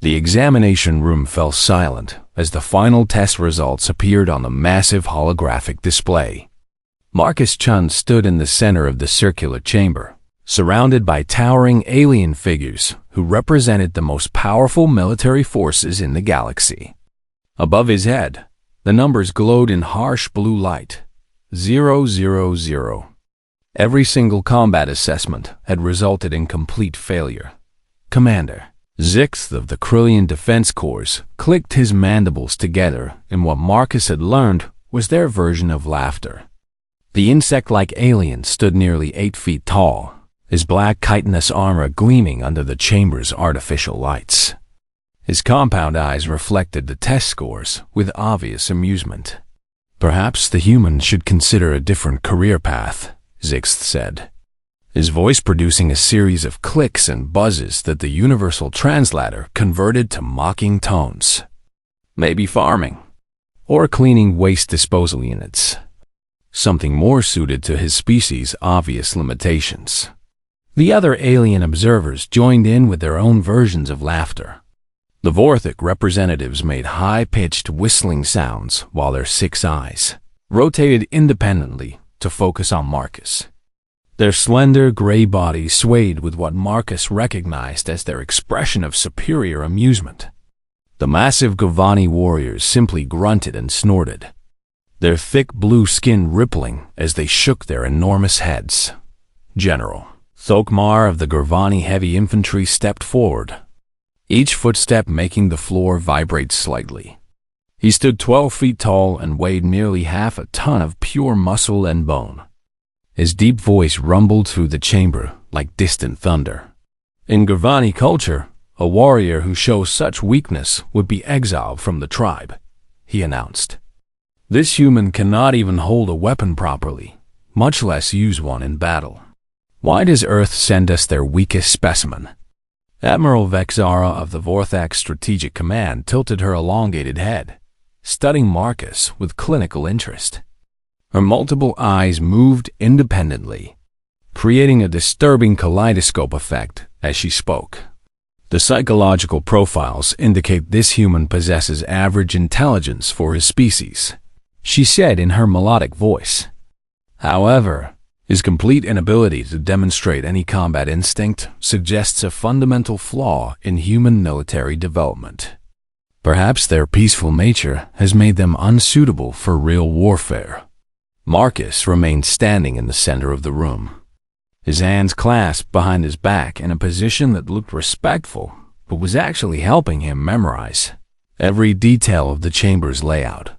The examination room fell silent as the final test results appeared on the massive holographic display. Marcus Chun stood in the center of the circular chamber, surrounded by towering alien figures who represented the most powerful military forces in the galaxy. Above his head, the numbers glowed in harsh blue light. 000. Every single combat assessment had resulted in complete failure. Commander Sixth of the Krillian Defense Corps clicked his mandibles together in what Marcus had learned was their version of laughter. The insect-like alien stood nearly 8 feet tall, his black chitinous armor gleaming under the chamber's artificial lights. His compound eyes reflected the test scores with obvious amusement. Perhaps the human should consider a different career path, Sixth said, his voice producing a series of clicks and buzzes that the universal translator converted to mocking tones. Maybe farming, or cleaning waste disposal units. Something more suited to his species' obvious limitations. The other alien observers joined in with their own versions of laughter. The Vorthic representatives made high-pitched whistling sounds while their 6 eyes rotated independently to focus on Marcus. Their slender gray bodies swayed with what Marcus recognized as their expression of superior amusement. The massive Gavani warriors simply grunted and snorted, their thick blue skin rippling as they shook their enormous heads. General Thokmar of the Gurvani Heavy Infantry stepped forward, each footstep making the floor vibrate slightly. He stood 12 feet tall and weighed nearly half a ton of pure muscle and bone. His deep voice rumbled through the chamber like distant thunder. In Gurvani culture, a warrior who shows such weakness would be exiled from the tribe, he announced. This human cannot even hold a weapon properly, much less use one in battle. Why does Earth send us their weakest specimen? Admiral Vexara of the Vorthak Strategic Command tilted her elongated head, studying Marcus with clinical interest. Her multiple eyes moved independently, creating a disturbing kaleidoscope effect as she spoke. The psychological profiles indicate this human possesses average intelligence for his species, she said in her melodic voice. However, his complete inability to demonstrate any combat instinct suggests a fundamental flaw in human military development. Perhaps their peaceful nature has made them unsuitable for real warfare. Marcus remained standing in the center of the room, his hands clasped behind his back in a position that looked respectful, but was actually helping him memorize every detail of the chamber's layout.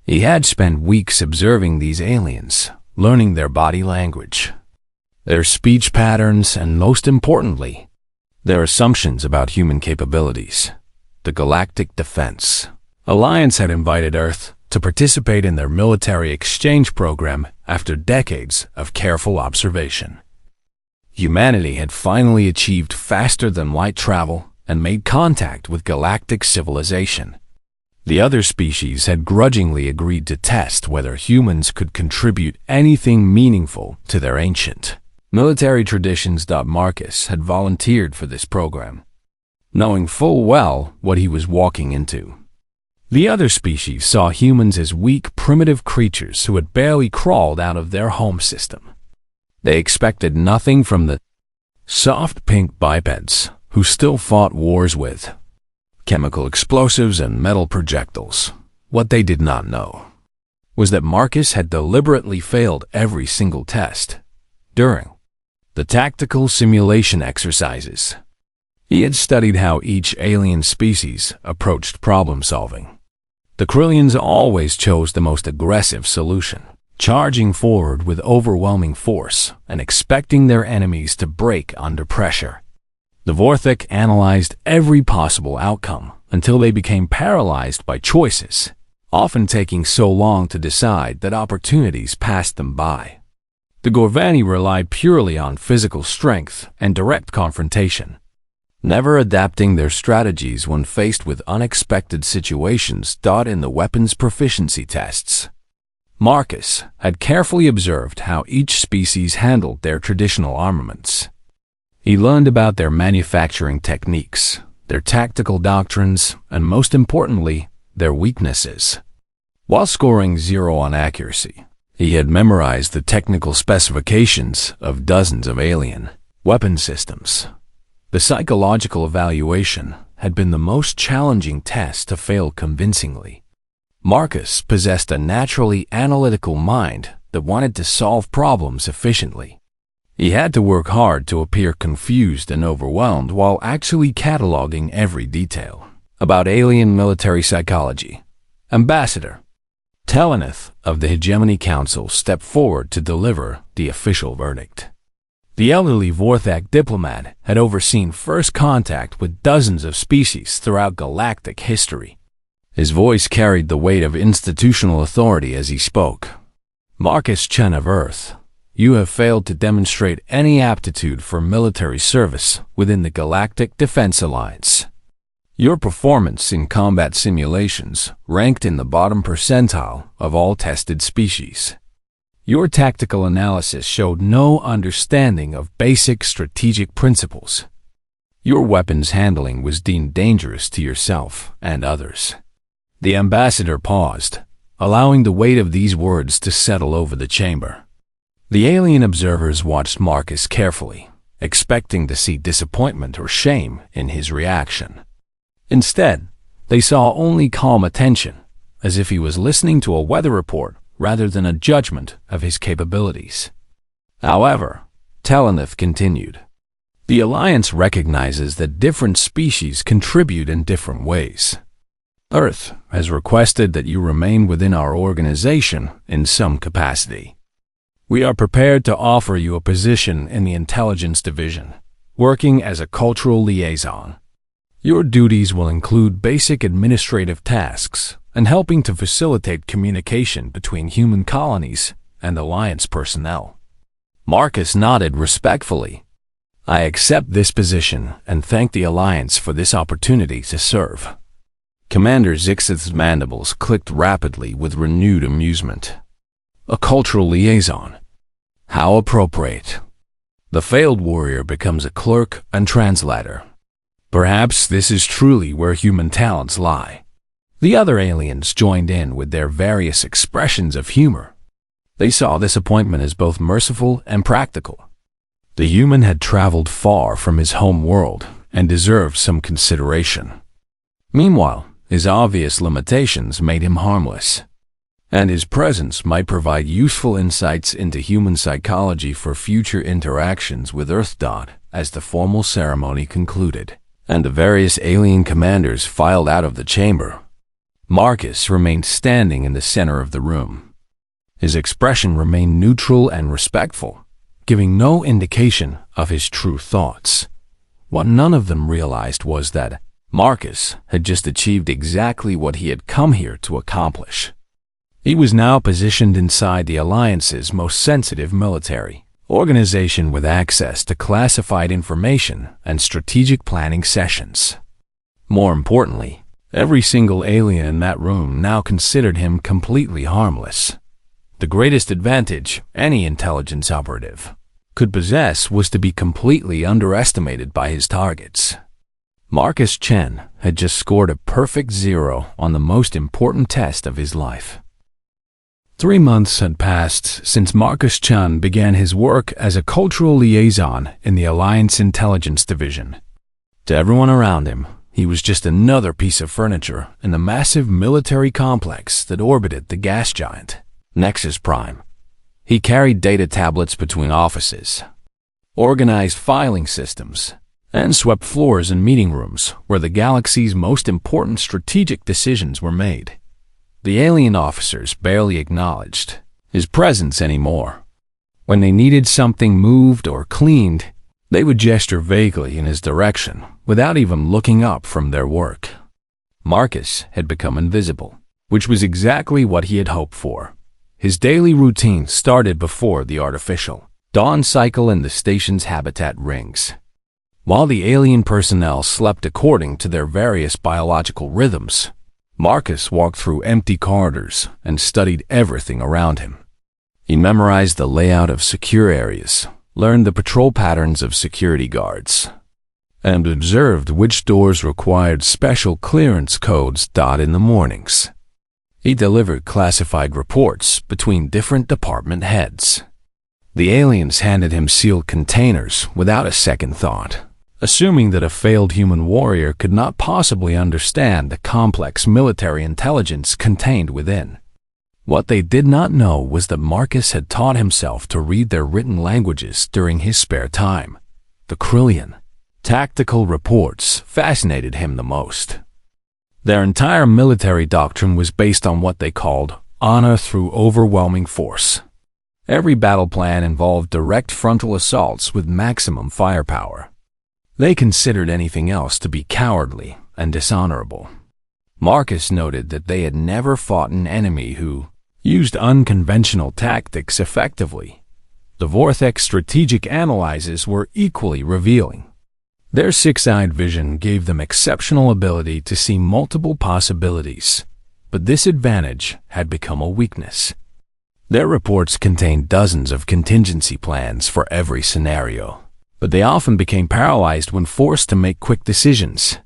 He had spent weeks observing these aliens, learning their body language, their speech patterns, and most importantly, their assumptions about human capabilities. The Galactic Defense Alliance had invited Earth to participate in their military exchange program after decades of careful observation. Humanity had finally achieved faster-than-light travel and made contact with galactic civilization. The other species had grudgingly agreed to test whether humans could contribute anything meaningful to their ancient military traditions. Marcus had volunteered for this program, knowing full well what he was walking into. The other species saw humans as weak, primitive creatures who had barely crawled out of their home system. They expected nothing from the soft pink bipeds who still fought wars with chemical explosives and metal projectiles. What they did not know was that Marcus had deliberately failed every single test during the tactical simulation exercises. He had studied how each alien species approached problem solving. The Krillians always chose the most aggressive solution, charging forward with overwhelming force and expecting their enemies to break under pressure. The Vorthic analyzed every possible outcome until they became paralyzed by choices, often taking so long to decide that opportunities passed them by. The Gorvani relied purely on physical strength and direct confrontation, never adapting their strategies when faced with unexpected situations. In the weapons proficiency tests, Marcus had carefully observed how each species handled their traditional armaments. He learned about their manufacturing techniques, their tactical doctrines, and most importantly, their weaknesses. While scoring 0 on accuracy, he had memorized the technical specifications of dozens of alien weapon systems. The psychological evaluation had been the most challenging test to fail convincingly. Marcus possessed a naturally analytical mind that wanted to solve problems efficiently. He had to work hard to appear confused and overwhelmed while actually cataloging every detail about alien military psychology. Ambassador Teleneth of the Hegemony Council stepped forward to deliver the official verdict. The elderly Vorthak diplomat had overseen first contact with dozens of species throughout galactic history. His voice carried the weight of institutional authority as he spoke. Marcus Chen of Earth, you have failed to demonstrate any aptitude for military service within the Galactic Defense Alliance. Your performance in combat simulations ranked in the bottom percentile of all tested species. Your tactical analysis showed no understanding of basic strategic principles. Your weapons handling was deemed dangerous to yourself and others. The ambassador paused, allowing the weight of these words to settle over the chamber. The alien observers watched Marcus carefully, expecting to see disappointment or shame in his reaction. Instead, they saw only calm attention, as if he was listening to a weather report rather than a judgment of his capabilities. However, Teleneth continued, the Alliance recognizes that different species contribute in different ways. Earth has requested that you remain within our organization in some capacity. We are prepared to offer you a position in the Intelligence Division, working as a cultural liaison. Your duties will include basic administrative tasks and helping to facilitate communication between human colonies and Alliance personnel. Marcus nodded respectfully. I accept this position and thank the Alliance for this opportunity to serve. Commander Zixith's mandibles clicked rapidly with renewed amusement. A cultural liaison. How appropriate. The failed warrior becomes a clerk and translator. Perhaps this is truly where human talents lie. The other aliens joined in with their various expressions of humor. They saw this appointment as both merciful and practical. The human had traveled far from his home world and deserved some consideration. Meanwhile, his obvious limitations made him harmless, and his presence might provide useful insights into human psychology for future interactions with Earth. As the formal ceremony concluded, and the various alien commanders filed out of the chamber, Marcus remained standing in the center of the room. His expression remained neutral and respectful, giving no indication of his true thoughts. What none of them realized was that Marcus had just achieved exactly what he had come here to accomplish. He was now positioned inside the Alliance's most sensitive military organization with access to classified information and strategic planning sessions. More importantly, every single alien in that room now considered him completely harmless. The greatest advantage any intelligence operative could possess was to be completely underestimated by his targets. Marcus Chen had just scored a perfect 0 on the most important test of his life. 3 months had passed since Marcus Chen began his work as a cultural liaison in the Alliance Intelligence Division. To everyone around him, he was just another piece of furniture in the massive military complex that orbited the gas giant, Nexus Prime. He carried data tablets between offices, organized filing systems, and swept floors and meeting rooms where the galaxy's most important strategic decisions were made. The alien officers barely acknowledged his presence anymore. When they needed something moved or cleaned, they would gesture vaguely in his direction without even looking up from their work. Marcus had become invisible, which was exactly what he had hoped for. His daily routine started before the artificial dawn cycle in the station's habitat rings. While the alien personnel slept according to their various biological rhythms, Marcus walked through empty corridors and studied everything around him. He memorized the layout of secure areas, learned the patrol patterns of security guards, and observed which doors required special clearance codes in the mornings. He delivered classified reports between different department heads. The aliens handed him sealed containers without a second thought, assuming that a failed human warrior could not possibly understand the complex military intelligence contained within. What they did not know was that Marcus had taught himself to read their written languages during his spare time. The Krillian tactical reports fascinated him the most. Their entire military doctrine was based on what they called honor through overwhelming force. Every battle plan involved direct frontal assaults with maximum firepower. They considered anything else to be cowardly and dishonorable. Marcus noted that they had never fought an enemy who used unconventional tactics effectively. The Vorthek's strategic analyses were equally revealing. Their six-eyed vision gave them exceptional ability to see multiple possibilities, but this advantage had become a weakness. Their reports contained dozens of contingency plans for every scenario, but they often became paralyzed when forced to make quick decisions.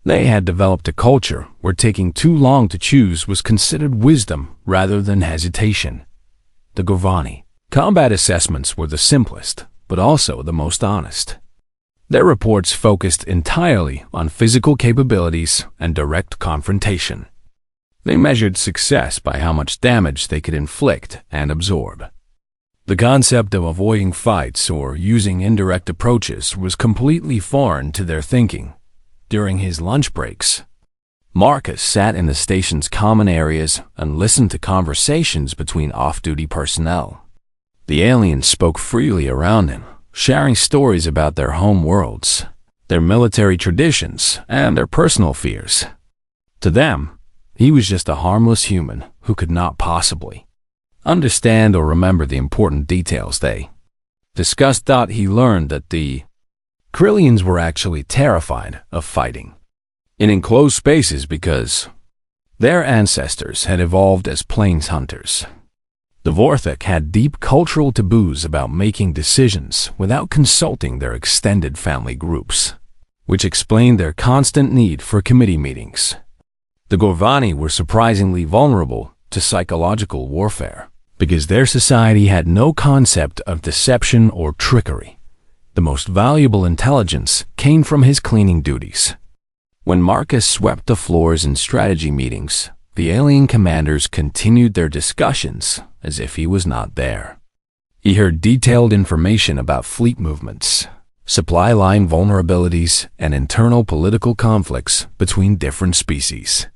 They had developed a culture where taking too long to choose was considered wisdom rather than hesitation. The Gorvani combat assessments were the simplest, but also the most honest. Their reports focused entirely on physical capabilities and direct confrontation. They measured success by how much damage they could inflict and absorb. The concept of avoiding fights or using indirect approaches was completely foreign to their thinking. During his lunch breaks, Marcus sat in the station's common areas and listened to conversations between off-duty personnel. The aliens spoke freely around him, sharing stories about their home worlds, their military traditions, and their personal fears. To them, he was just a harmless human who could not possibly understand or remember the important details they discussed. He learned that the Krillians were actually terrified of fighting in enclosed spaces because their ancestors had evolved as plains hunters. The Vorthek had deep cultural taboos about making decisions without consulting their extended family groups, which explained their constant need for committee meetings. The Gorvani were surprisingly vulnerable to psychological warfare because their society had no concept of deception or trickery. The most valuable intelligence came from his cleaning duties. When Marcus swept the floors in strategy meetings, the alien commanders continued their discussions as if he was not there. He heard detailed information about fleet movements, supply line vulnerabilities, and internal political conflicts between different species.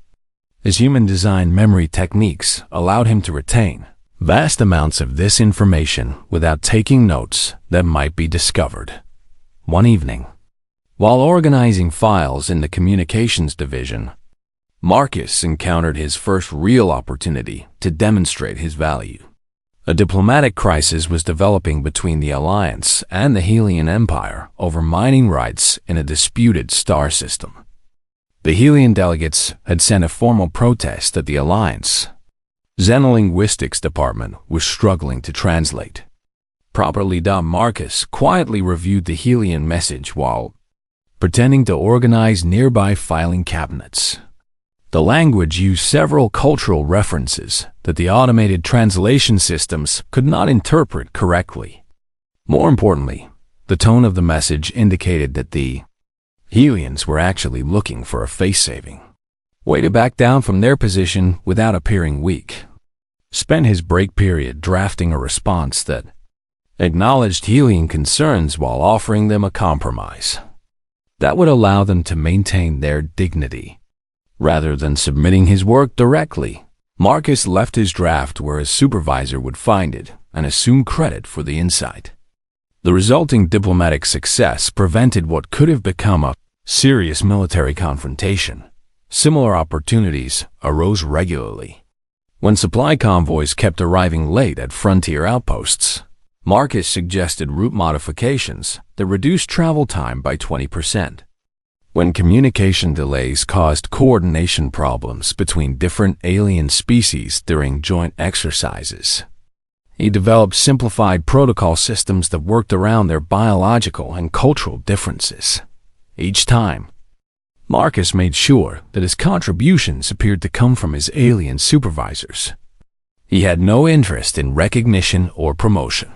His human-designed memory techniques allowed him to retain vast amounts of this information without taking notes that might be discovered. One evening, while organizing files in the communications division, Marcus encountered his first real opportunity to demonstrate his value. A diplomatic crisis was developing between the Alliance and the Helian Empire over mining rights in a disputed star system. The Helian delegates had sent a formal protest that the Alliance Xenolinguistics department was struggling to translate properly. Marcus quietly reviewed the Helian message while pretending to organize nearby filing cabinets. The language used several cultural references that the automated translation systems could not interpret correctly. More importantly, the tone of the message indicated that the Helians were actually looking for a face-saving way to back down from their position without appearing weak. Spent his break period drafting a response that acknowledged Helian concerns while offering them a compromise that would allow them to maintain their dignity. Rather than submitting his work directly, Marcus left his draft where his supervisor would find it and assume credit for the insight. The resulting diplomatic success prevented what could have become a serious military confrontation. Similar opportunities arose regularly. When supply convoys kept arriving late at frontier outposts, Marcus suggested route modifications that reduced travel time by 20%. When communication delays caused coordination problems between different alien species during joint exercises, he developed simplified protocol systems that worked around their biological and cultural differences. Each time, Marcus made sure that his contributions appeared to come from his alien supervisors. He had no interest in recognition or promotion.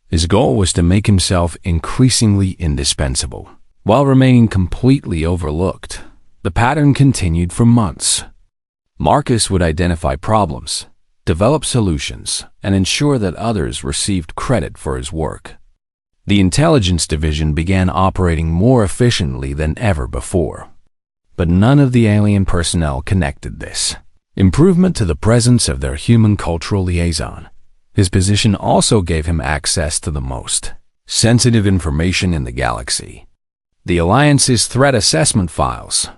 His goal was to make himself increasingly indispensable, while remaining completely overlooked. The pattern continued for months. Marcus would identify problems, develop solutions, and ensure that others received credit for his work. The intelligence division began operating more efficiently than ever before. But none of the alien personnel connected this improvement to the presence of their human cultural liaison. His position also gave him access to the most sensitive information in the galaxy: the Alliance's threat assessment files.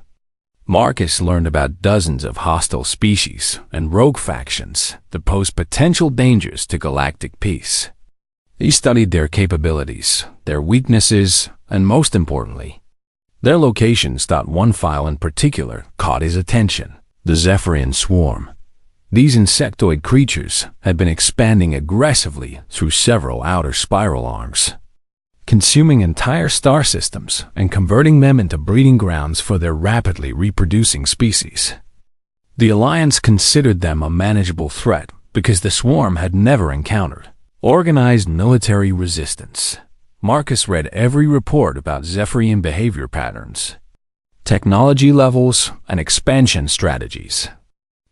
Marcus learned about dozens of hostile species and rogue factions that pose potential dangers to galactic peace. He studied their capabilities, their weaknesses, and most importantly, their locations. One file in particular caught his attention: the Zephyrian swarm. These insectoid creatures had been expanding aggressively through several outer spiral arms, consuming entire star systems and converting them into breeding grounds for their rapidly reproducing species. The Alliance considered them a manageable threat because the swarm had never encountered organized military resistance. Marcus read every report about Zephyrian behavior patterns, technology levels, and expansion strategies.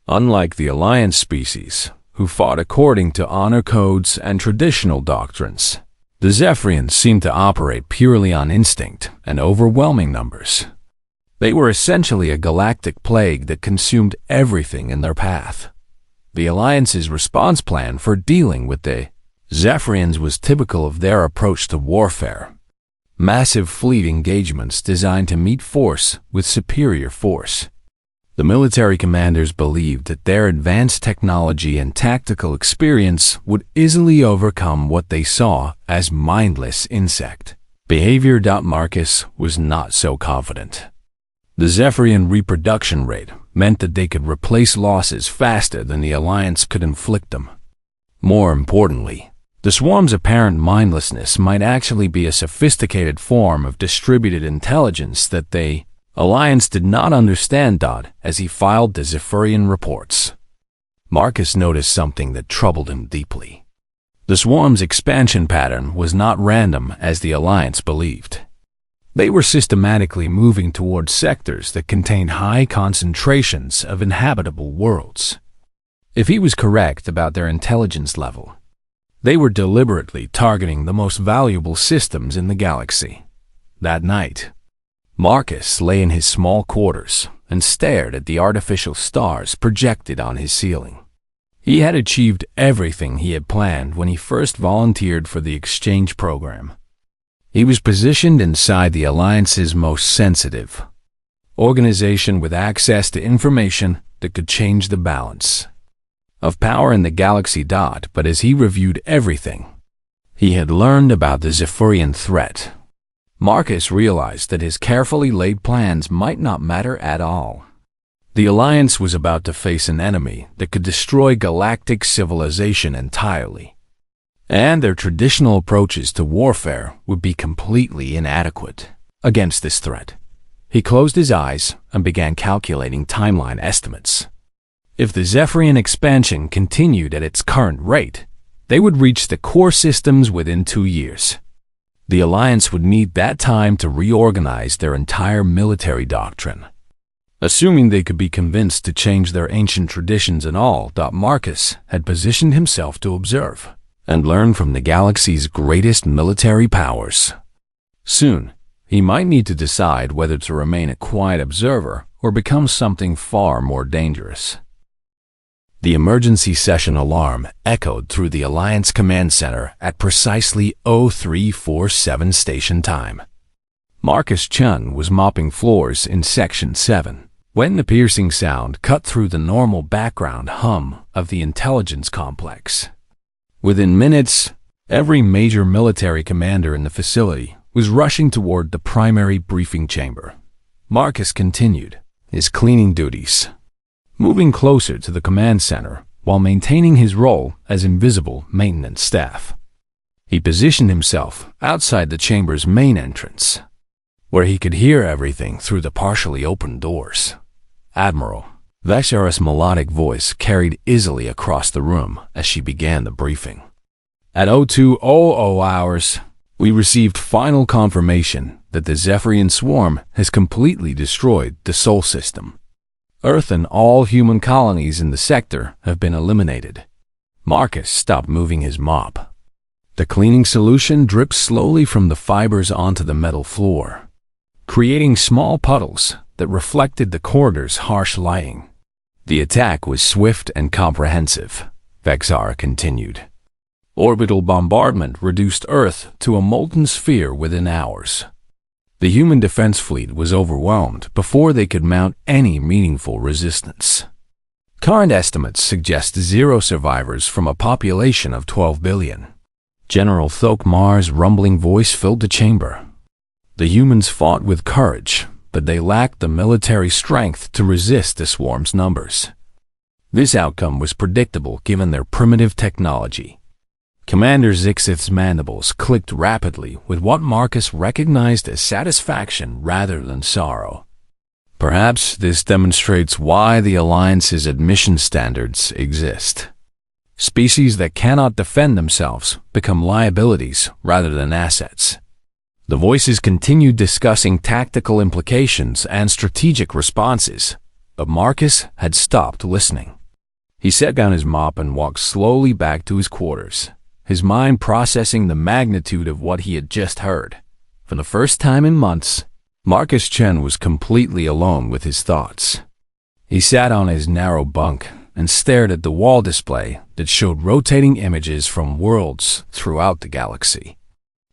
Unlike the Alliance species, who fought according to honor codes and traditional doctrines, the Zephyrians seemed to operate purely on instinct and overwhelming numbers. They were essentially a galactic plague that consumed everything in their path. The Alliance's response plan for dealing with the Zephyrians was typical of their approach to warfare: massive fleet engagements designed to meet force with superior force. The military commanders believed that their advanced technology and tactical experience would easily overcome what they saw as mindless insect behavior. Marcus was not so confident. The Zephyrian reproduction rate meant that they could replace losses faster than the Alliance could inflict them. More importantly, the swarm's apparent mindlessness might actually be a sophisticated form of distributed intelligence that the Alliance did not understand. As he filed the Zephyrian reports, Marcus noticed something that troubled him deeply. The swarm's expansion pattern was not random as the Alliance believed. They were systematically moving towards sectors that contained high concentrations of inhabitable worlds. If he was correct about their intelligence level, they were deliberately targeting the most valuable systems in the galaxy. That night, Marcus lay in his small quarters and stared at the artificial stars projected on his ceiling. He had achieved everything he had planned when he first volunteered for the exchange program. He was positioned inside the Alliance's most sensitive organization, with access to information that could change the balance of power in the galaxy. But as he reviewed everything he had learned about the Zephyrian threat, Marcus realized that his carefully laid plans might not matter at all. The Alliance was about to face an enemy that could destroy galactic civilization entirely, and their traditional approaches to warfare would be completely inadequate against this threat. He closed his eyes and began calculating timeline estimates. If the Zephyrian expansion continued at its current rate, they would reach the core systems within 2 years. The Alliance would need that time to reorganize their entire military doctrine. Assuming they could be convinced to change their ancient traditions and all, Marcus had positioned himself to observe and learn from the galaxy's greatest military powers. Soon, he might need to decide whether to remain a quiet observer or become something far more dangerous. The emergency session alarm echoed through the Alliance Command Center at precisely 0347 station time. Marcus Chun was mopping floors in Section 7 when the piercing sound cut through the normal background hum of the intelligence complex. Within minutes, every major military commander in the facility was rushing toward the primary briefing chamber. Marcus continued his cleaning duties, moving closer to the command center while maintaining his role as invisible maintenance staff. He positioned himself outside the chamber's main entrance. where he could hear everything through the partially opened doors. Admiral, Vexara's melodic voice carried easily across the room as she began the briefing. At 0200 hours, we received final confirmation that the Zephyrian swarm has completely destroyed the Sol system. Earth and all human colonies in the sector have been eliminated. Marcus stopped moving his mop. The cleaning solution dripped slowly from the fibers onto the metal floor, creating small puddles that reflected the corridor's harsh lighting. The attack was swift and comprehensive, Vexara continued. Orbital bombardment reduced Earth to a molten sphere within hours. The human defense fleet was overwhelmed before they could mount any meaningful resistance. Current estimates suggest 0 survivors from a population of 12 billion. General Thokmar's rumbling voice filled the chamber. The humans fought with courage, but they lacked the military strength to resist the swarm's numbers. This outcome was predictable given their primitive technology. Commander Zixith's mandibles clicked rapidly with what Marcus recognized as satisfaction rather than sorrow. Perhaps this demonstrates why the Alliance's admission standards exist. Species that cannot defend themselves become liabilities rather than assets. The voices continued discussing tactical implications and strategic responses, but Marcus had stopped listening. He set down his mop and walked slowly back to his quarters, his mind processing the magnitude of what he had just heard. For the first time in months, Marcus Chen was completely alone with his thoughts. He sat on his narrow bunk and stared at the wall display that showed rotating images from worlds throughout the galaxy.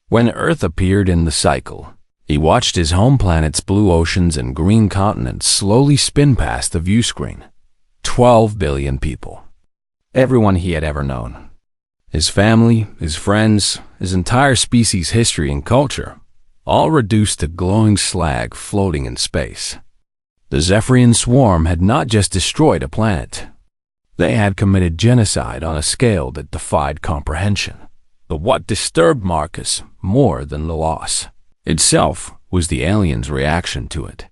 When Earth appeared in the cycle, he watched his home planet's blue oceans and green continents slowly spin past the view screen. 12 billion people. Everyone he had ever known. His family, his friends, his entire species' history and culture, all reduced to glowing slag floating in space. The Zephyrian swarm had not just destroyed a planet. They had committed genocide on a scale that defied comprehension. But what disturbed Marcus more than the loss itself was the aliens' reaction to it.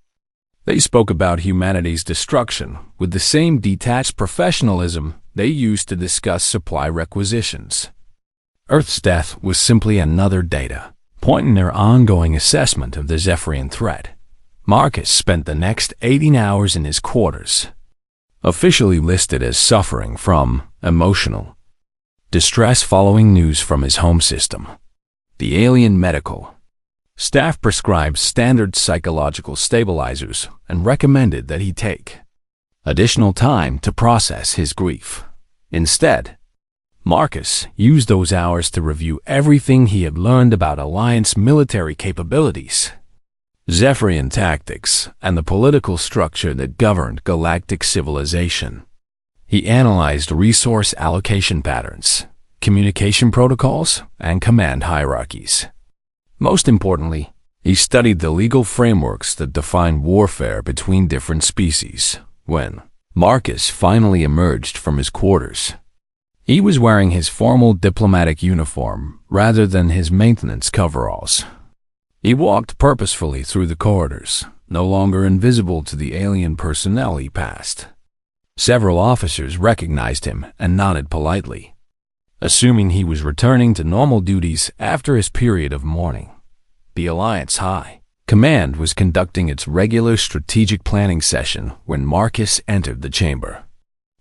They spoke about humanity's destruction with the same detached professionalism they used to discuss supply requisitions. Earth's death was simply another data point in their ongoing assessment of the Zephyrian threat. Marcus spent the next 18 hours in his quarters, officially listed as suffering from emotional distress following news from his home system. The alien medical staff prescribed standard psychological stabilizers and recommended that he take additional time to process his grief. Instead, Marcus used those hours to review everything he had learned about Alliance military capabilities, Zephyrian tactics, and the political structure that governed galactic civilization. He analyzed resource allocation patterns, communication protocols, and command hierarchies. Most importantly, he studied the legal frameworks that define warfare between different species. When Marcus finally emerged from his quarters, he was wearing his formal diplomatic uniform rather than his maintenance coveralls. He walked purposefully through the corridors, no longer invisible to the alien personnel he passed. Several officers recognized him and nodded politely, assuming he was returning to normal duties after his period of mourning. The Alliance High Command was conducting its regular strategic planning session when Marcus entered the chamber.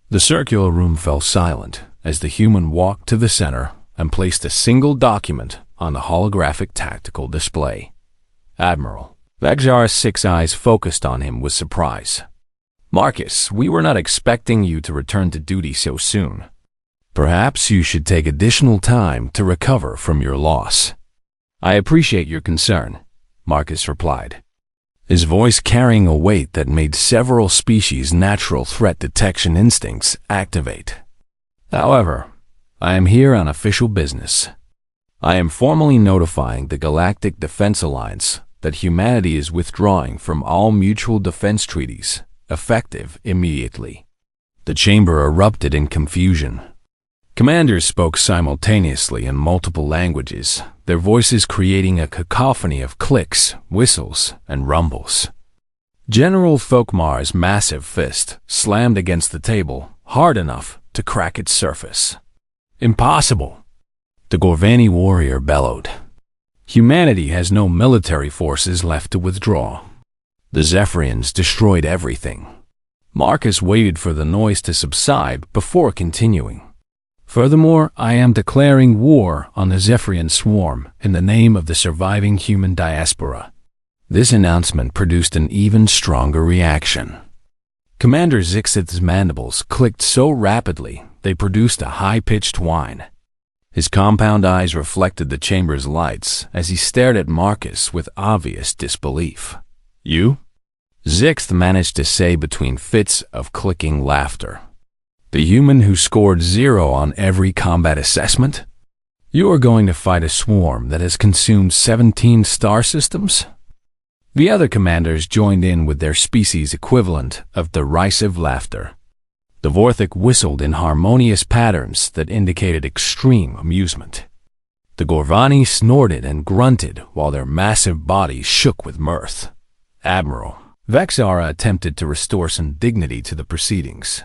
The circular room fell silent as the human walked to the center and placed a single document on the holographic tactical display. Admiral Vexara's 6 eyes focused on him with surprise. Marcus, we were not expecting you to return to duty so soon. Perhaps you should take additional time to recover from your loss. I appreciate your concern, Marcus replied, his voice carrying a weight that made several species' natural threat detection instincts activate. However, I am here on official business. I am formally notifying the Galactic Defense Alliance that humanity is withdrawing from all mutual defense treaties, effective immediately. The chamber erupted in confusion. Commanders spoke simultaneously in multiple languages, their voices creating a cacophony of clicks, whistles, and rumbles. General Thokmar's massive fist slammed against the table hard enough to crack its surface. "Impossible!" the Gorvani warrior bellowed. "Humanity has no military forces left to withdraw. The Zephyrians destroyed everything." Marcus waited for the noise to subside before continuing. "Furthermore, I am declaring war on the Zephyrian swarm in the name of the surviving human diaspora." This announcement produced an even stronger reaction. Commander Zixith's mandibles clicked so rapidly they produced a high-pitched whine. His compound eyes reflected the chamber's lights as he stared at Marcus with obvious disbelief. "You?" Zixth managed to say between fits of clicking laughter. "The human who scored 0 on every combat assessment? You are going to fight a swarm that has consumed 17 star systems?" The other commanders joined in with their species equivalent of derisive laughter. The Vorthik whistled in harmonious patterns that indicated extreme amusement. The Gorvani snorted and grunted while their massive bodies shook with mirth. Admiral Vexara attempted to restore some dignity to the proceedings.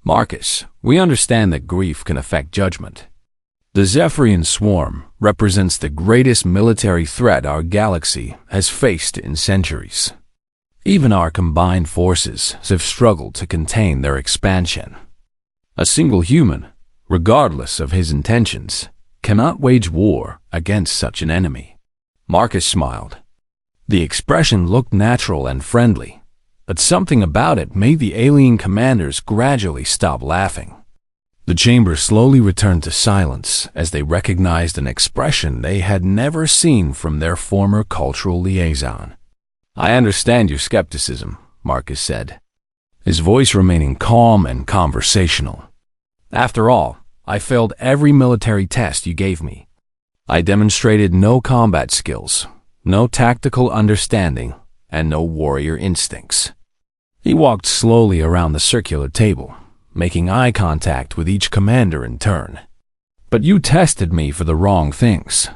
"Marcus, we understand that grief can affect judgment. The Zephyrian swarm represents the greatest military threat our galaxy has faced in centuries. Even our combined forces have struggled to contain their expansion. A single human, regardless of his intentions, cannot wage war against such an enemy." Marcus smiled. The expression looked natural and friendly, but something about it made the alien commanders gradually stop laughing. The chamber slowly returned to silence as they recognized an expression they had never seen from their former cultural liaison. "I understand your skepticism," Marcus said, his voice remaining calm and conversational. "After all, I failed every military test you gave me. I demonstrated no combat skills, no tactical understanding, and no warrior instincts." He walked slowly around the circular table, making eye contact with each commander in turn. "But you tested me for the wrong things.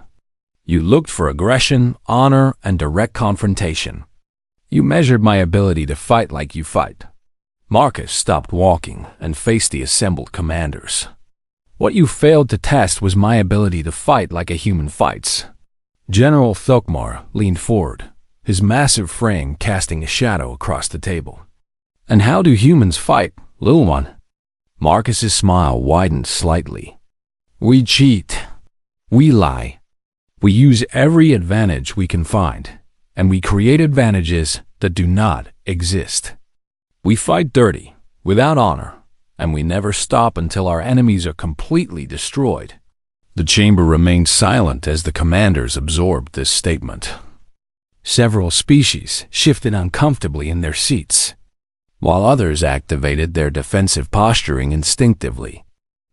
You looked for aggression, honor, and direct confrontation. You measured my ability to fight like you fight." Marcus stopped walking and faced the assembled commanders. "What you failed to test was my ability to fight like a human fights." General Thokmar leaned forward, his massive frame casting a shadow across the table. "And how do humans fight, little one?" Marcus's smile widened slightly. "We cheat. We lie. We use every advantage we can find, and we create advantages that do not exist. We fight dirty, without honor, and we never stop until our enemies are completely destroyed." The chamber remained silent as the commanders absorbed this statement. Several species shifted uncomfortably in their seats, while others activated their defensive posturing instinctively.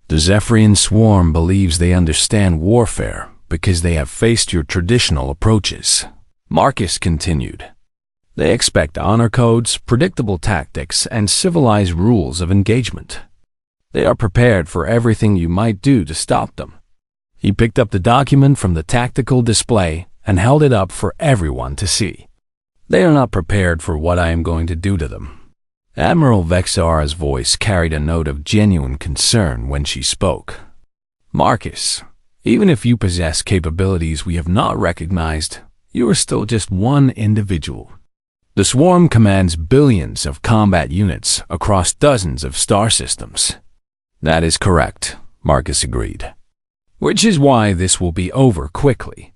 The Zephyrian swarm believes they understand warfare because they have faced your traditional approaches. Marcus continued. They expect honor codes, predictable tactics, and civilized rules of engagement. They are prepared for everything you might do to stop them. He picked up the document from the tactical display and held it up for everyone to see. They are not prepared for what I am going to do to them. Admiral Vexara's voice carried a note of genuine concern when she spoke. Marcus, even if you possess capabilities we have not recognized, you are still just one individual. The swarm commands billions of combat units across dozens of star systems. That is correct, Marcus agreed. Which is why this will be over quickly.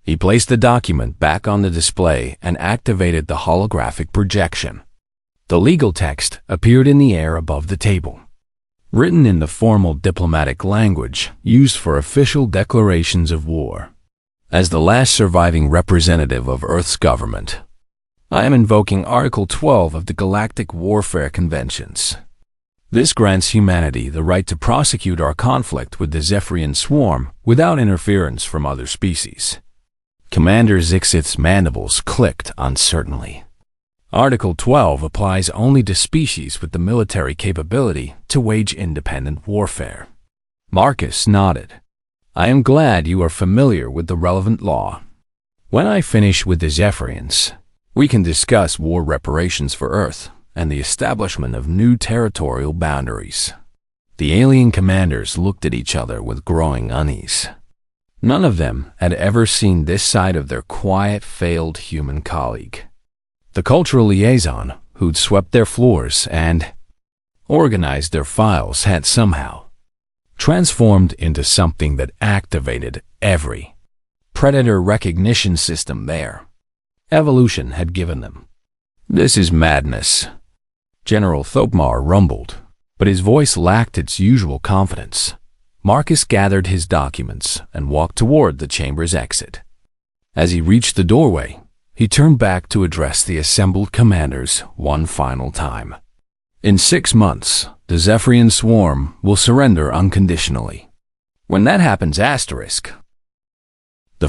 He placed the document back on the display and activated the holographic projection. The legal text appeared in the air above the table, written in the formal diplomatic language used for official declarations of war. As the last surviving representative of Earth's government, I am invoking Article 12 of the Galactic Warfare Conventions. This grants humanity the right to prosecute our conflict with the Zephyrian swarm without interference from other species. Commander Zixith's mandibles clicked uncertainly. Article 12 applies only to species with the military capability to wage independent warfare. Marcus nodded. I am glad you are familiar with the relevant law. When I finish with the Zephyrians, we can discuss war reparations for Earth and the establishment of new territorial boundaries. The alien commanders looked at each other with growing unease. None of them had ever seen this side of their quiet, failed human colleague. The cultural liaison, who'd swept their floors and organized their files, had somehow transformed into something that activated every predator recognition system there. Evolution had given them. This is madness, General Thokmar rumbled, but his voice lacked its usual confidence. Marcus gathered his documents and walked toward the chamber's exit. As he reached the doorway, he turned back to address the assembled commanders one final time. In 6 months, the Zephyrian swarm will surrender unconditionally. When that happens, the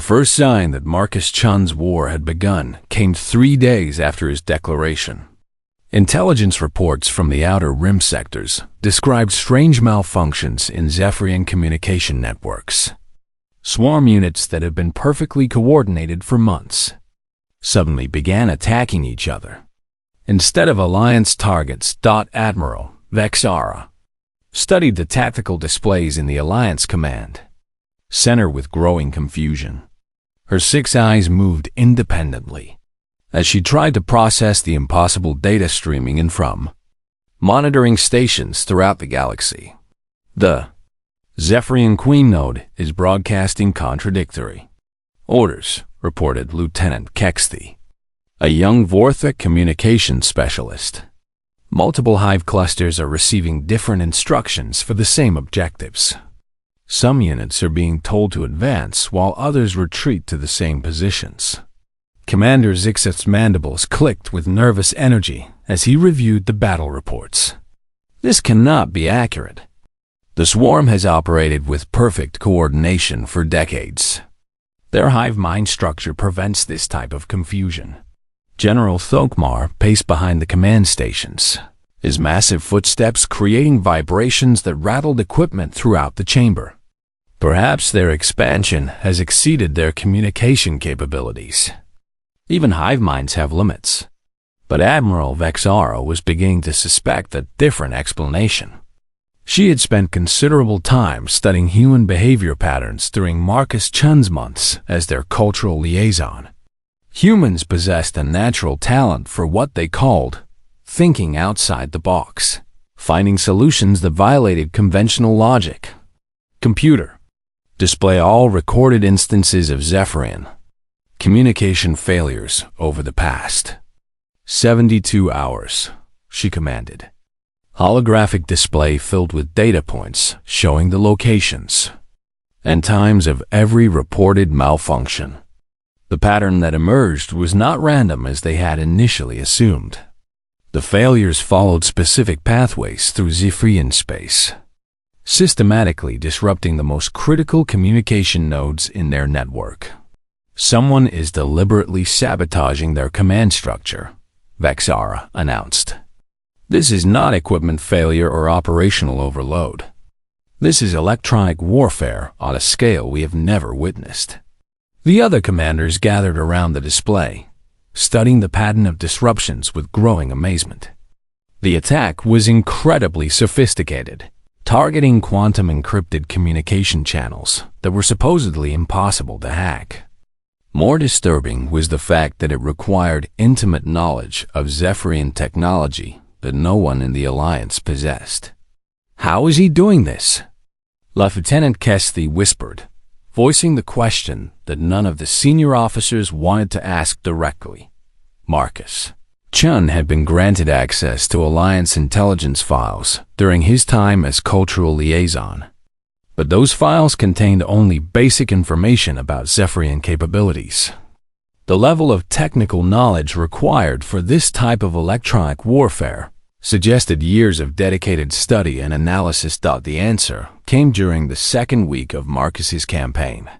first sign that Marcus Chun's war had begun came 3 days after his declaration. Intelligence reports from the Outer Rim sectors described strange malfunctions in Zephyrian communication networks. Swarm units that had been perfectly coordinated for months suddenly began attacking each other. Instead of Alliance targets, Admiral Vexara studied the tactical displays in the Alliance command center with growing confusion. Her 6 eyes moved independently as she tried to process the impossible data streaming in from monitoring stations throughout the galaxy. The Zephyrian Queen node is broadcasting contradictory orders, reported Lieutenant Kexthy, a young Vorthic communications specialist. Multiple hive clusters are receiving different instructions for the same objectives. Some units are being told to advance while others retreat to the same positions. Commander Zixeth's mandibles clicked with nervous energy as he reviewed the battle reports. This cannot be accurate. The swarm has operated with perfect coordination for decades. Their hive mind structure prevents this type of confusion. General Thokmar paced behind the command stations, his massive footsteps creating vibrations that rattled equipment throughout the chamber. Perhaps their expansion has exceeded their communication capabilities. Even hive minds have limits. But Admiral Vexara was beginning to suspect a different explanation. She had spent considerable time studying human behavior patterns during Marcus Chun's months as their cultural liaison. Humans possessed a natural talent for what they called thinking outside the box, finding solutions that violated conventional logic. Computer, display all recorded instances of Zephyrian communication failures over the past 72 hours, she commanded. Holographic display filled with data points showing the locations and times of every reported malfunction. The pattern that emerged was not random as they had initially assumed. The failures followed specific pathways through Zephyrian space, systematically disrupting the most critical communication nodes in their network. Someone is deliberately sabotaging their command structure, Vexara announced. This is not equipment failure or operational overload. This is electronic warfare on a scale we have never witnessed. The other commanders gathered around the display, studying the pattern of disruptions with growing amazement. The attack was incredibly sophisticated, targeting quantum encrypted communication channels that were supposedly impossible to hack. More disturbing was the fact that it required intimate knowledge of Zephyrian technology that no one in the Alliance possessed. How is he doing this? Lieutenant Kexthy whispered, voicing the question that none of the senior officers wanted to ask directly. Marcus Chun had been granted access to Alliance intelligence files during his time as cultural liaison. But those files contained only basic information about Zephyrian capabilities. The level of technical knowledge required for this type of electronic warfare suggested years of dedicated study and analysis. The answer came during the second week of Marcus's campaign.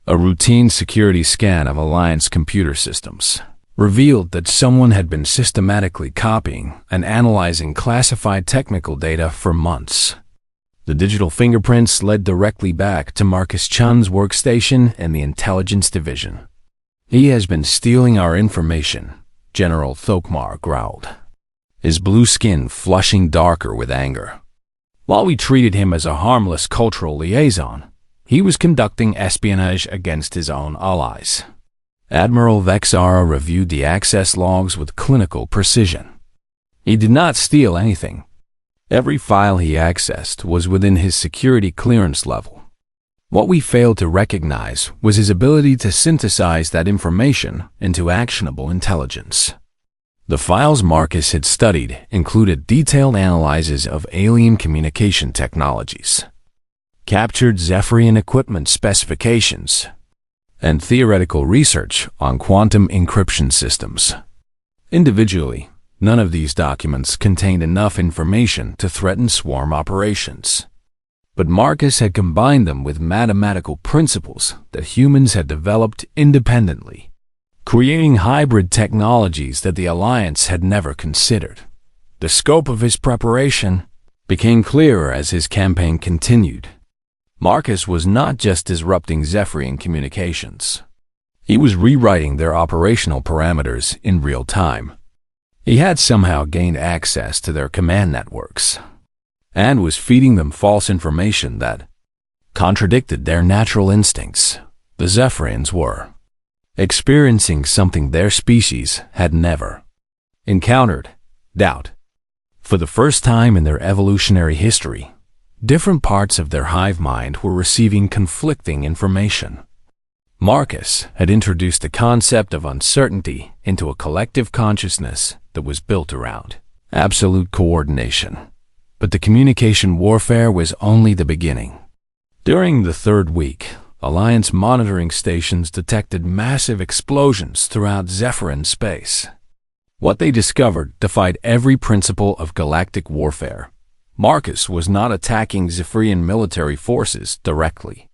A routine security scan of Alliance computer systems revealed that someone had been systematically copying and analyzing classified technical data for months. The digital fingerprints led directly back to Marcus Chun's workstation in the Intelligence Division. "He has been stealing our information," General Thokmar growled, his blue skin flushing darker with anger. While we treated him as a harmless cultural liaison, he was conducting espionage against his own allies. Admiral Vexara reviewed the access logs with clinical precision. He did not steal anything. Every file he accessed was within his security clearance level. What we failed to recognize was his ability to synthesize that information into actionable intelligence. The files Marcus had studied included detailed analyses of alien communication technologies, captured Zephyrian equipment specifications, and theoretical research on quantum encryption systems. Individually, none of these documents contained enough information to threaten swarm operations. But Marcus had combined them with mathematical principles that humans had developed independently, creating hybrid technologies that the Alliance had never considered. The scope of his preparation became clearer as his campaign continued. Marcus was not just disrupting Zephyrian communications. He was rewriting their operational parameters in real time. He had somehow gained access to their command networks and was feeding them false information that contradicted their natural instincts. The Zephyrians were experiencing something their species had never encountered: doubt. For the first time in their evolutionary history, different parts of their hive mind were receiving conflicting information. Marcus had introduced the concept of uncertainty into a collective consciousness that was built around absolute coordination. But the communication warfare was only the beginning. During the third week, Alliance monitoring stations detected massive explosions throughout Zephyrian space. What they discovered defied every principle of galactic warfare. Marcus was not attacking Zephyrian military forces directly.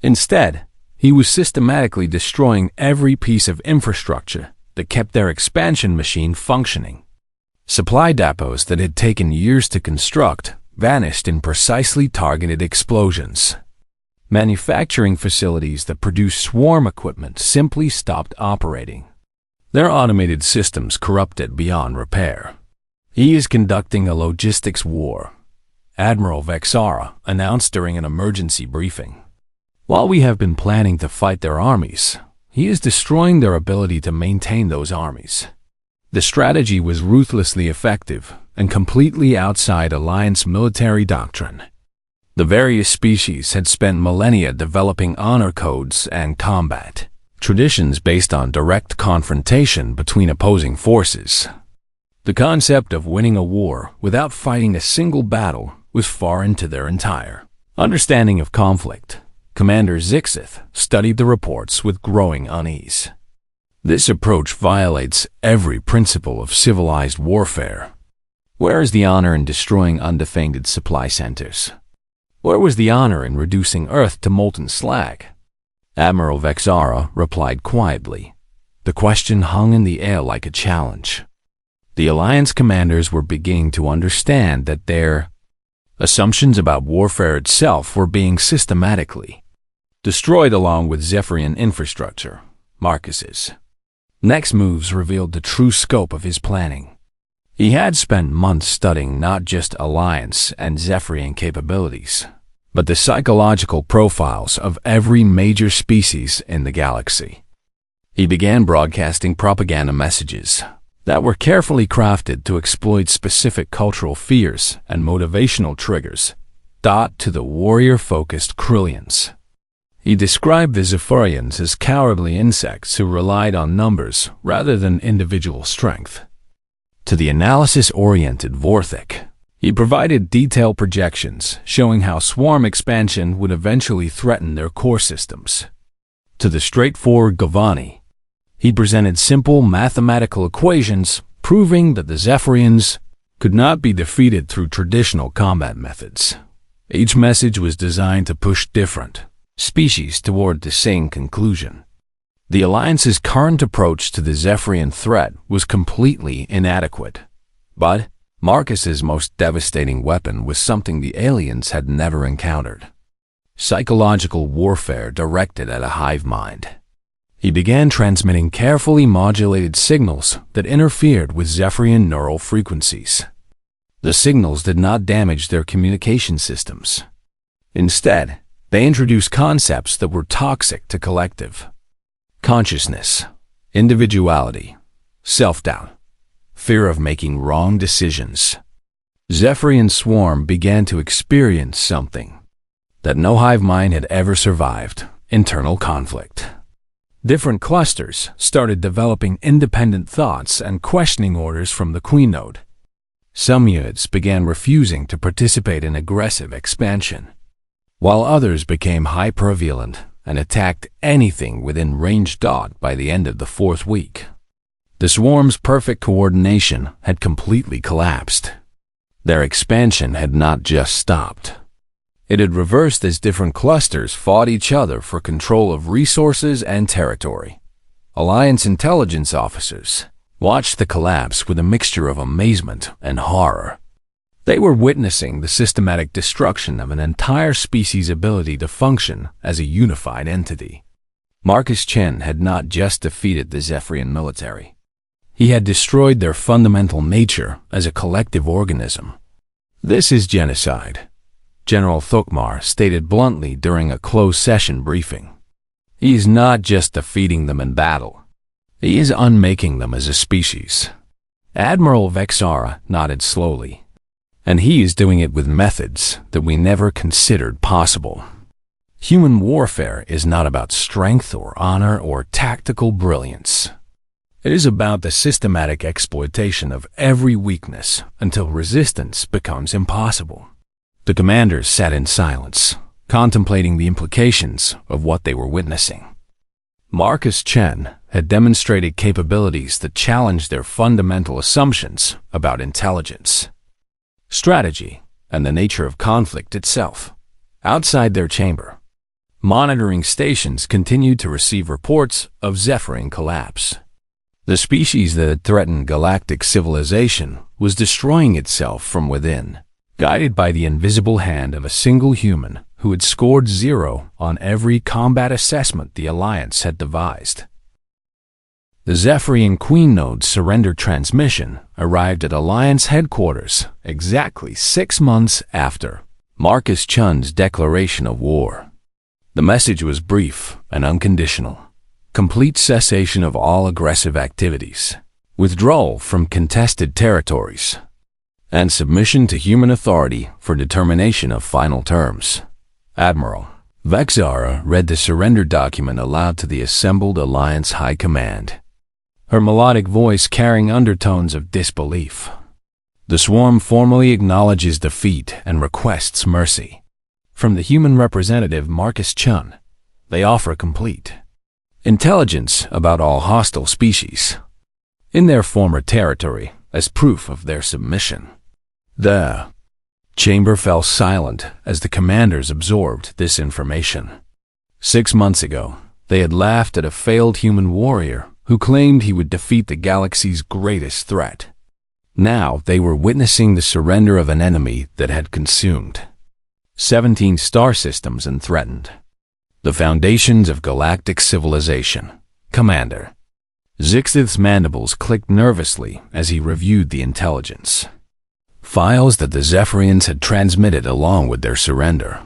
Instead, he was systematically destroying every piece of infrastructure that kept their expansion machine functioning. Supply depots that had taken years to construct vanished in precisely targeted explosions. Manufacturing facilities that produced swarm equipment simply stopped operating. Their automated systems corrupted beyond repair. "He is conducting a logistics war," Admiral Vexara announced during an emergency briefing. "While we have been planning to fight their armies, he is destroying their ability to maintain those armies." The strategy was ruthlessly effective and completely outside Alliance military doctrine. The various species had spent millennia developing honor codes and combat traditions based on direct confrontation between opposing forces. The concept of winning a war without fighting a single battle was foreign to their entire understanding of conflict. Commander Zixith studied the reports with growing unease. This approach violates every principle of civilized warfare. Where is the honor in destroying undefended supply centers? Where was the honor in reducing Earth to molten slag? Admiral Vexara replied quietly. The question hung in the air like a challenge. The Alliance commanders were beginning to understand that their assumptions about warfare itself were being systematically destroyed along with Zephyrian infrastructure. Marcus's next moves revealed the true scope of his planning. He had spent months studying not just Alliance and Zephyrian capabilities, but the psychological profiles of every major species in the galaxy. He began broadcasting propaganda messages that were carefully crafted to exploit specific cultural fears and motivational triggers, to the warrior-focused Krillians. He described the Zephyrians as cowardly insects who relied on numbers rather than individual strength. To the analysis-oriented Vorthik, he provided detailed projections showing how swarm expansion would eventually threaten their core systems. To the straightforward Gavani, he presented simple mathematical equations proving that the Zephyrians could not be defeated through traditional combat methods. Each message was designed to push different species toward the same conclusion. The Alliance's current approach to the Zephyrian threat was completely inadequate. But Marcus's most devastating weapon was something the aliens had never encountered: psychological warfare directed at a hive mind. He began transmitting carefully modulated signals that interfered with Zephyrian neural frequencies. The signals did not damage their communication systems. Instead, they introduced concepts that were toxic to collective consciousness, individuality, self-doubt, fear of making wrong decisions. Zephyrian swarm began to experience something that no hive mind had ever survived: internal conflict. Different clusters started developing independent thoughts and questioning orders from the Queen Node. Some units began refusing to participate in aggressive expansion, while others became hyper-violent and attacked anything within range. By the end of the 4th week, the swarm's perfect coordination had completely collapsed. Their expansion had not just stopped. It had reversed as different clusters fought each other for control of resources and territory. Alliance intelligence officers watched the collapse with a mixture of amazement and horror. They were witnessing the systematic destruction of an entire species' ability to function as a unified entity. Marcus Chen had not just defeated the Zephyrian military. He had destroyed their fundamental nature as a collective organism. "This is genocide," General Thokmar stated bluntly during a closed-session briefing. "He is not just defeating them in battle. He is unmaking them as a species." Admiral Vexara nodded slowly. "And he is doing it with methods that we never considered possible. Human warfare is not about strength or honor or tactical brilliance. It is about the systematic exploitation of every weakness until resistance becomes impossible." The commanders sat in silence, contemplating the implications of what they were witnessing. Marcus Chen had demonstrated capabilities that challenged their fundamental assumptions about intelligence, strategy, and the nature of conflict itself. Outside their chamber, monitoring stations continued to receive reports of Zephyrian collapse. The species that had threatened galactic civilization was destroying itself from within, guided by the invisible hand of a single human who had scored 0 on every combat assessment the Alliance had devised. The Zephyrian Queen Node's surrender transmission arrived at Alliance headquarters exactly 6 months after Marcus Chun's declaration of war. The message was brief and unconditional: complete cessation of all aggressive activities, withdrawal from contested territories, and submission to human authority for determination of final terms. Admiral Vexara read the surrender document aloud to the assembled Alliance High Command, her melodic voice carrying undertones of disbelief. "The swarm formally acknowledges defeat and requests mercy. From the human representative Marcus Chun, they offer complete intelligence about all hostile species in their former territory as proof of their submission." The chamber fell silent as the commanders absorbed this information. 6 months ago, they had laughed at a failed human warrior who claimed he would defeat the galaxy's greatest threat. Now they were witnessing the surrender of an enemy that had consumed 17 star systems and threatened the foundations of galactic civilization. Commander Zixith's mandibles clicked nervously as he reviewed the intelligence files that the Zephyrians had transmitted along with their surrender.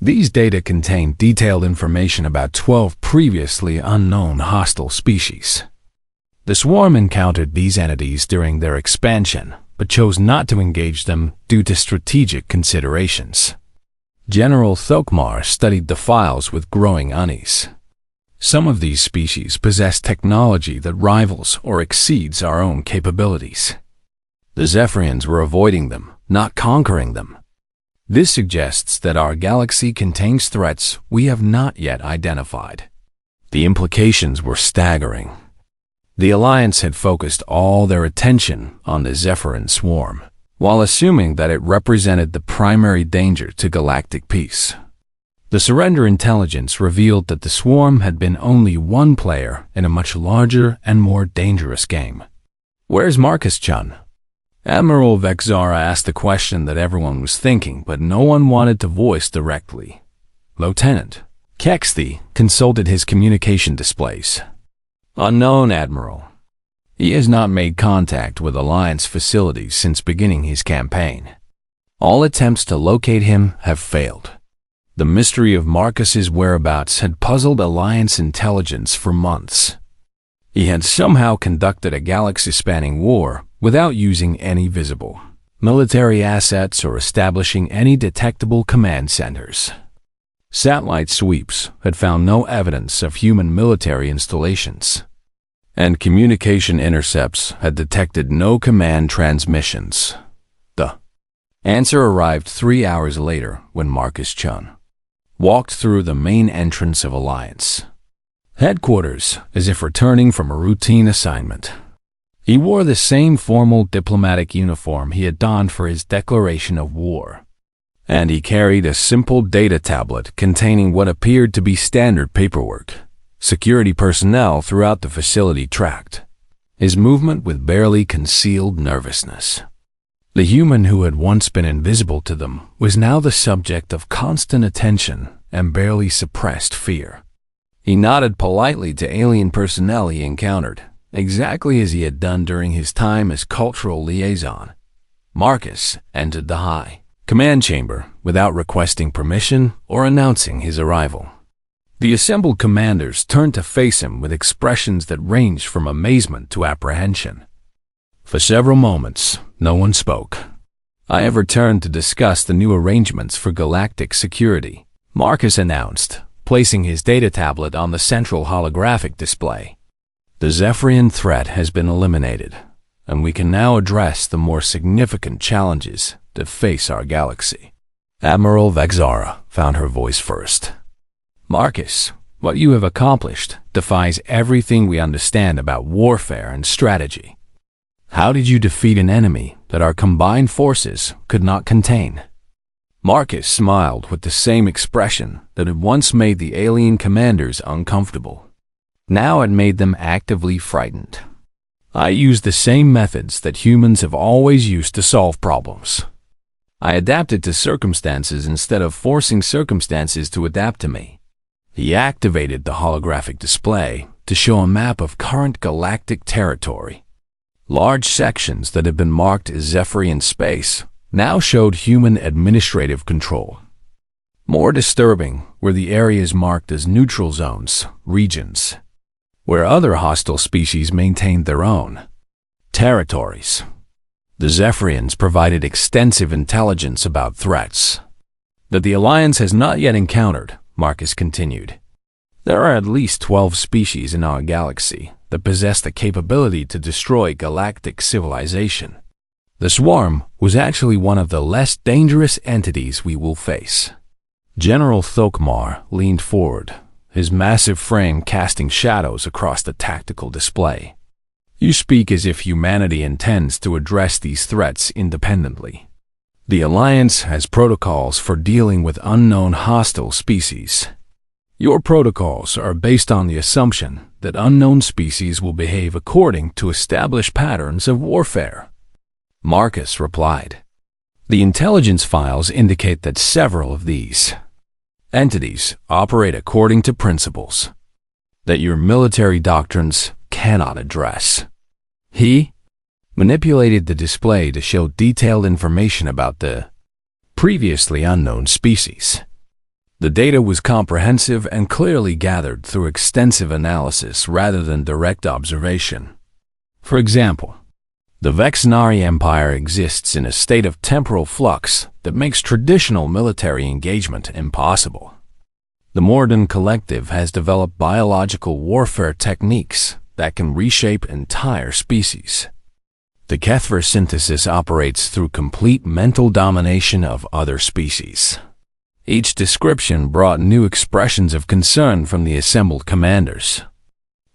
These data contained detailed information about 12 previously unknown hostile species. The swarm encountered these entities during their expansion, but chose not to engage them due to strategic considerations. General Thokmar studied the files with growing unease. Some of these species possess technology that rivals or exceeds our own capabilities. The Zephyrians were avoiding them, not conquering them. This suggests that our galaxy contains threats we have not yet identified. The implications were staggering. The Alliance had focused all their attention on the Zephyrian swarm, while assuming that it represented the primary danger to galactic peace. The surrender intelligence revealed that the swarm had been only one player in a much larger and more dangerous game. "Where's Marcus Chun?" Admiral Vexara asked the question that everyone was thinking, but no one wanted to voice directly. Lieutenant Kexthy consulted his communication displays. Unknown, Admiral. He has not made contact with Alliance facilities since beginning his campaign. All attempts to locate him have failed. The mystery of Marcus's whereabouts had puzzled Alliance intelligence for months. He had somehow conducted a galaxy-spanning war without using any visible military assets or establishing any detectable command centers. Satellite sweeps had found no evidence of human military installations, and communication intercepts had detected no command transmissions. The answer arrived 3 hours later when Marcus Chun walked through the main entrance of Alliance headquarters as if returning from a routine assignment. He wore the same formal diplomatic uniform he had donned for his declaration of war, and he carried a simple data tablet containing what appeared to be standard paperwork. Security personnel throughout the facility tracked his movement with barely concealed nervousness. The human who had once been invisible to them was now the subject of constant attention and barely suppressed fear. He nodded politely to alien personnel he encountered, exactly as he had done during his time as cultural liaison. Marcus entered the high command chamber without requesting permission or announcing his arrival. The assembled commanders turned to face him with expressions that ranged from amazement to apprehension. For several moments, no one spoke. "I have returned to discuss the new arrangements for galactic security," Marcus announced, placing his data tablet on the central holographic display. "The Zephyrian threat has been eliminated, and we can now address the more significant challenges that face our galaxy." Admiral Vexara found her voice first. "Marcus, what you have accomplished defies everything we understand about warfare and strategy. How did you defeat an enemy that our combined forces could not contain?" Marcus smiled with the same expression that had once made the alien commanders uncomfortable. Now it made them actively frightened. "I used the same methods that humans have always used to solve problems. I adapted to circumstances instead of forcing circumstances to adapt to me." He activated the holographic display to show a map of current galactic territory. Large sections that had been marked as Zephyrian space now showed human administrative control. More disturbing were the areas marked as neutral zones, regions, where other hostile species maintained their own territories. The Zephyrians provided extensive intelligence about threats that the Alliance has not yet encountered, Marcus continued. "There are at least 12 species in our galaxy that possess the capability to destroy galactic civilization. The swarm was actually one of the less dangerous entities we will face." General Thokmar leaned forward, his massive frame casting shadows across the tactical display. "You speak as if humanity intends to address these threats independently. The Alliance has protocols for dealing with unknown hostile species. Your protocols are based on the assumption that unknown species will behave according to established patterns of warfare." Marcus replied. "The intelligence files indicate that several of these entities operate according to principles that your military doctrines cannot address." He manipulated the display to show detailed information about the previously unknown species. The data was comprehensive and clearly gathered through extensive analysis rather than direct observation. For example, the Vexnari Empire exists in a state of temporal flux that makes traditional military engagement impossible. The Morden Collective has developed biological warfare techniques that can reshape entire species. The Kethver synthesis operates through complete mental domination of other species. Each description brought new expressions of concern from the assembled commanders.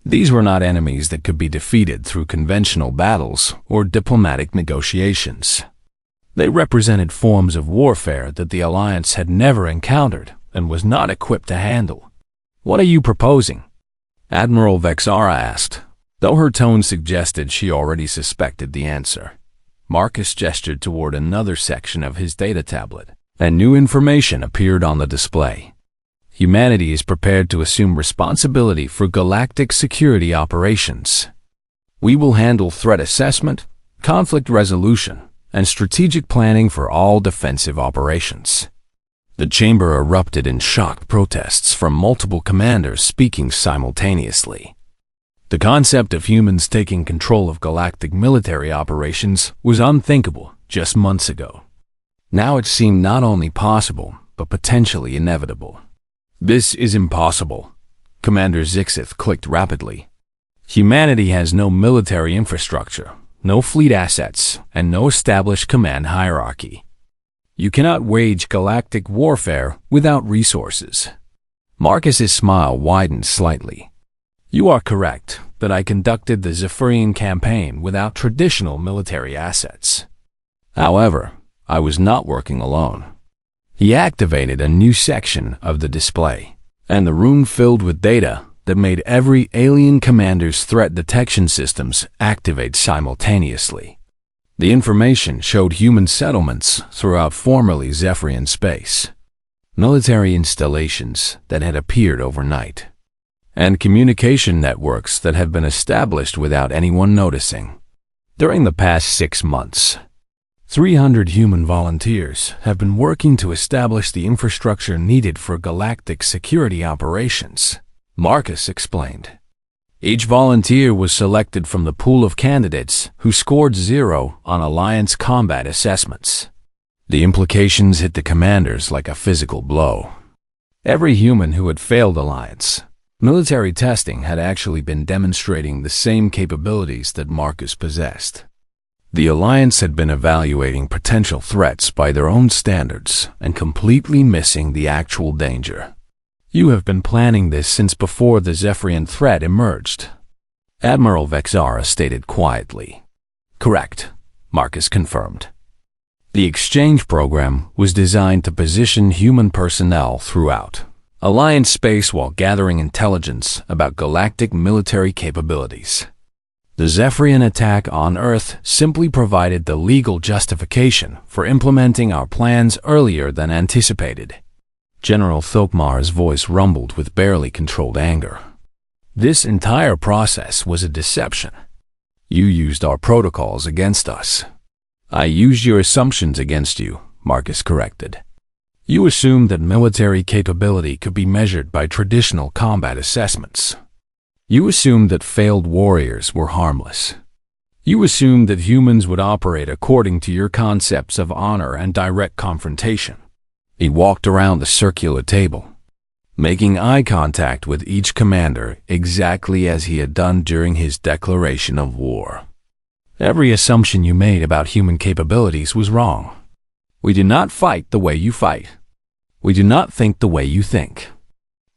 These were not enemies that could be defeated through conventional battles or diplomatic negotiations. They represented forms of warfare that the Alliance had never encountered and was not equipped to handle. "What are you proposing?" Admiral Vexara asked, though her tone suggested she already suspected the answer. Marcus gestured toward another section of his data tablet, and new information appeared on the display. Humanity is prepared to assume responsibility for galactic security operations. We will handle threat assessment, conflict resolution, and strategic planning for all defensive operations. The chamber erupted in shocked protests from multiple commanders speaking simultaneously. The concept of humans taking control of galactic military operations was unthinkable just months ago. Now it seemed not only possible, but potentially inevitable. "This is impossible," Commander Zixith clicked rapidly. "Humanity has no military infrastructure, no fleet assets, and no established command hierarchy. You cannot wage galactic warfare without resources." Marcus's smile widened slightly. "You are correct that I conducted the Zephyrian campaign without traditional military assets. However, I was not working alone." He activated a new section of the display, and the room filled with data that made every alien commander's threat detection systems activate simultaneously. The information showed human settlements throughout formerly Zephyrian space, military installations that had appeared overnight, and communication networks that had been established without anyone noticing. During the past 6 months, 300 human volunteers have been working to establish the infrastructure needed for galactic security operations, Marcus explained. Each volunteer was selected from the pool of candidates who scored 0 on Alliance combat assessments. The implications hit the commanders like a physical blow. Every human who had failed Alliance military testing had actually been demonstrating the same capabilities that Marcus possessed. The Alliance had been evaluating potential threats by their own standards and completely missing the actual danger. "You have been planning this since before the Zephyrian threat emerged," Admiral Vexara stated quietly. "Correct," Marcus confirmed. The exchange program was designed to position human personnel throughout Alliance space while gathering intelligence about galactic military capabilities. The Zephyrian attack on Earth simply provided the legal justification for implementing our plans earlier than anticipated. General Thokmar's voice rumbled with barely controlled anger. "This entire process was a deception. You used our protocols against us." "I used your assumptions against you," Marcus corrected. "You assumed that military capability could be measured by traditional combat assessments. You assumed that failed warriors were harmless. You assumed that humans would operate according to your concepts of honor and direct confrontation." He walked around the circular table, making eye contact with each commander exactly as he had done during his declaration of war. "Every assumption you made about human capabilities was wrong. We do not fight the way you fight. We do not think the way you think.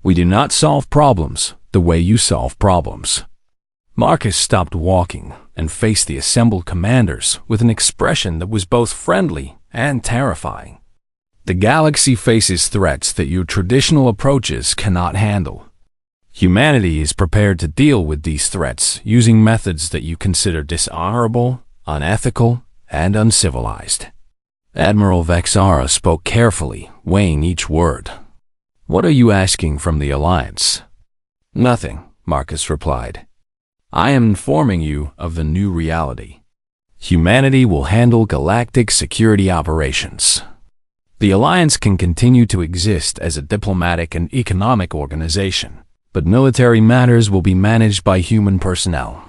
We do not solve problems the way you solve problems." Marcus stopped walking and faced the assembled commanders with an expression that was both friendly and terrifying. "The galaxy faces threats that your traditional approaches cannot handle. Humanity is prepared to deal with these threats using methods that you consider dishonorable, unethical, and uncivilized." Admiral Vexara spoke carefully, weighing each word. "What are you asking from the Alliance?" "Nothing," Marcus replied. "I am informing you of the new reality. Humanity will handle galactic security operations. The Alliance can continue to exist as a diplomatic and economic organization, but military matters will be managed by human personnel.